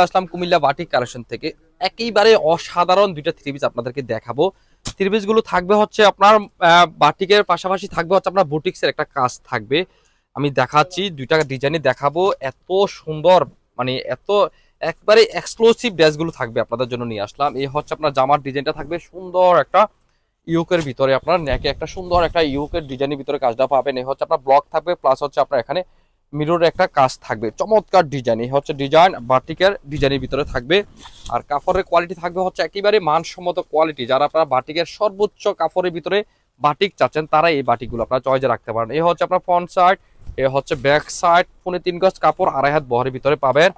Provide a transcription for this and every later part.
আসলাম Comilla batik collection থেকে একেবারে অসাধারণ দুইটা থ্রি পিস আপনাদেরকে দেখাবো। থ্রি পিস গুলো থাকবে হচ্ছে আপনার বাটিকের পাশাপাশি থাকবে হচ্ছে আপনার বুটিক্সের একটা কাজ থাকবে। আমি দেখাচ্ছি দুইটা ডিজাইনে দেখাবো, এত সুন্দর মানে এত একবারে এক্সক্লুসিভ ড্রেসগুলো থাকবে আপনাদের জন্য নিয়ে আসলাম। এই হচ্ছে আপনার জামার ডিজাইনটা থাকবে সুন্দর একটা ইউকের ভিতরে, আপনার নেকে একটা সুন্দর একটা ইউকের ডিজাইনের ভিতরে কাজটা পাবেন। এই হচ্ছে আপনার ব্লক থাকবে, প্লাস হচ্ছে আপনার এখানে মিররের একটা কাজ থাকবে, চমৎকার ডিজাইন। এই হচ্ছে ডিজাইন বাটিকের ডিজাইনের ভিতরে থাকবে। আর কাপড়ের কোয়ালিটি থাকবে হচ্ছে একেবারে মানসম্মত কোয়ালিটি। যারা আপনারা বাটিকের সর্বোচ্চ কাপড়ের ভিতরে বাটিক চাচ্ছেন তারা এই বাটিকগুলো আপনারা চয়েসে রাখতে পারেন। এই হচ্ছে আপনার ফ্রন্ট সাইড, এ হচ্ছে ব্যাক সাইড, 3.5 গজ কাপড়, 2.5 হাত বহরের ভিতরে পাবেন।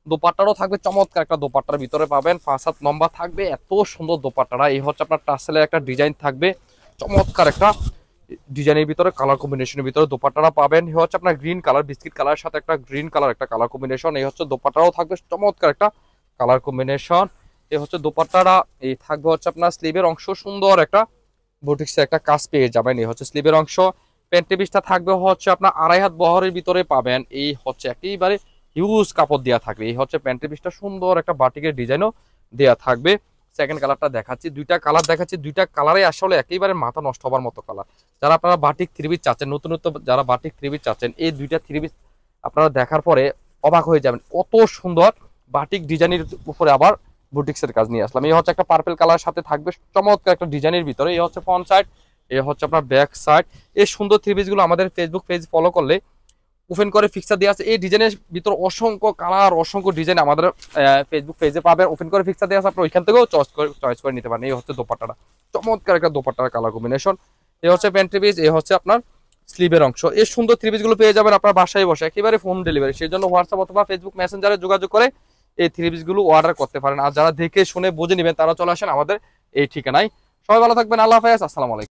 দোপাট্টারও থাকবে চমৎকার একটা দোপাট্টার ভিতরে পাবেন, 5 হাত লম্বা থাকবে, এত সুন্দর দোপাট্টাটা। এই হচ্ছে আপনার টাসেলের একটা ডিজাইন থাকবে, চমৎকার একটা ডিজাইনের ভিতরে কালার কম্বিনেশনের ভিতরে দোপাট্টাটা পাবেন। এই হচ্ছে আপনার গ্রিন কালার, বিস্কিট কালারের সাথে একটা গ্রিন কালার একটা কালার কম্বিনেশন। এই হচ্ছে দোপাট্টাও থাকবে চমৎকার একটা কালার কম্বিনেশন। এই হচ্ছে দোপাট্টাটা। এই থাকবে হচ্ছে আপনার স্লিভের অংশ সুন্দর একটা বুটিক্সের একটা কাজ পেয়ে যাবেন। এই হচ্ছে স্লিভের অংশ। প্যান্টের পিসটা থাকবে হচ্ছে আপনার 2.5 হাত বহরের ভিতরে পাবেন। এই হচ্ছে একেবারে হিউজ কাপড় দেওয়া থাকবে। এই হচ্ছে প্যান্টের পিসটা সুন্দর একটা বাটিকের ডিজাইনও দেওয়া থাকবে। সেকেন্ড কালারটা দেখাচ্ছি, দুইটা কালার দেখাচ্ছি, দুইটা কালারে আসলে একেবারে মাথা নষ্ট হবার মতো কালার। যারা আপনারা বাটিক থ্রি পিস চাচ্ছেন, নতুন যারা বাটিক থ্রি পিস চাচ্ছেন, এই দুইটা থ্রি পিস আপনারা দেখার পরে অবাক হয়ে যাবেন, কত সুন্দর বাটিক ডিজাইনের উপরে আবার বুটিক্সের কাজ নিয়ে আসলাম। এই হচ্ছে একটা পার্পল কালার সাথে থাকবে চমৎকার একটা ডিজাইনের ভিতরে। এই হচ্ছে ফ্রন্ট সাইড, এই হচ্ছে আপনার ব্যাক সাইড। এই সুন্দর থ্রি পিস গুলো আমাদের ফেসবুক পেজ ফলো করলে ওপেন করে ফিক্সার দেওয়া আছে। এই ডিজাইনের ভিতর অসংখ্য কালার, অসংখ্য ডিজাইন আমাদের ফেসবুক পেজে পাবেন। ওপেন করে ফিক্সার দেওয়া আছে, আপনি ওইখান থেকেও চয়েস করে নিতে পারেন। এই হচ্ছে দোপাট্টাটা, চমৎকার একটা দোপাট্টার কালার কম্বিনেশন। এই হচ্ছে প্যান্ট পিস, এই হচ্ছে আপনার স্লিভের অংশ। এই সুন্দর থ্রি পিস গুলো পেয়ে যাবেন আপনার বাসায় বসে, একেবারে হোম ডেলিভারি। সেই জন্য হোয়াটসঅ্যাপ অথবা ফেসবুক মেসেঞ্জারে যোগাযোগ করে এই থ্রি পিস গুলো অর্ডার করতে পারেন। আর যারা দেখে শুনে বুঝে নেবেন তারা চলে আসেন আমাদের এই ঠিকানায়। সবাই ভালো থাকবেন, আল্লাহ হাফেজ, আসসালামু আলাইকুম।